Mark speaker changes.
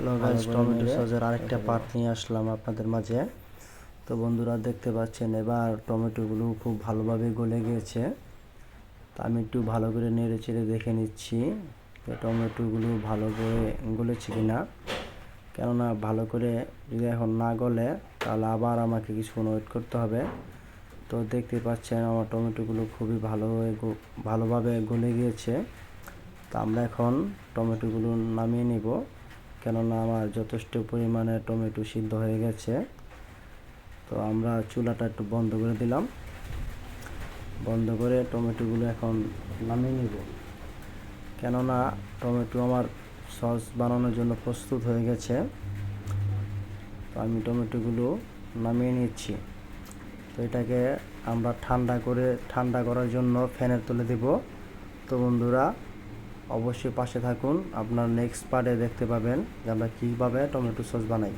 Speaker 1: Hello guys, tomato সসের আরেকটা part নিয়ে আসলাম আপনাদের মাঝে। তো বন্ধুরা দেখতে পাচ্ছেন এবার টমেটোগুলো খুব ভালোভাবে গলে গিয়েছে। তা আমি একটু ভালো করে নেড়ে চেড়ে দেখে নিচ্ছি যে টমেটোগুলো ভালো করে গলেছে কিনা। কেননা ভালো করে যদি এখন না গলে তাহলে আবার আমাকে কিছুক্ষণ ওয়েট করতে হবে। তো দেখতে পাচ্ছেন আমার টমেটোগুলো খুবই ভালোভাবে গলে গিয়েছে। তো আমরা এখন টমেটোগুলো নামিয়ে নিব, কেননা আমার যথেষ্ট পরিমাণে টমেটো সিদ্ধ হয়ে গেছে। তো আমরা চুলাটা একটু বন্ধ করে দিলাম, বন্ধ করে টমেটোগুলো এখন নামিয়ে নিব, কেননা টমেটো আমার সস বানানোর জন্য প্রস্তুত হয়ে গেছে। তো আমি টমেটোগুলো নামিয়ে নিচ্ছি। তো এটাকে আমরা ঠান্ডা করার জন্য ফ্যানের তলে দেব। তো বন্ধুরা অবশ্যই পাশে থাকুন, আপনার নেক্সট পার্টে দেখতে পাবেন যে আমরা কীভাবে টমেটো সস বানাই।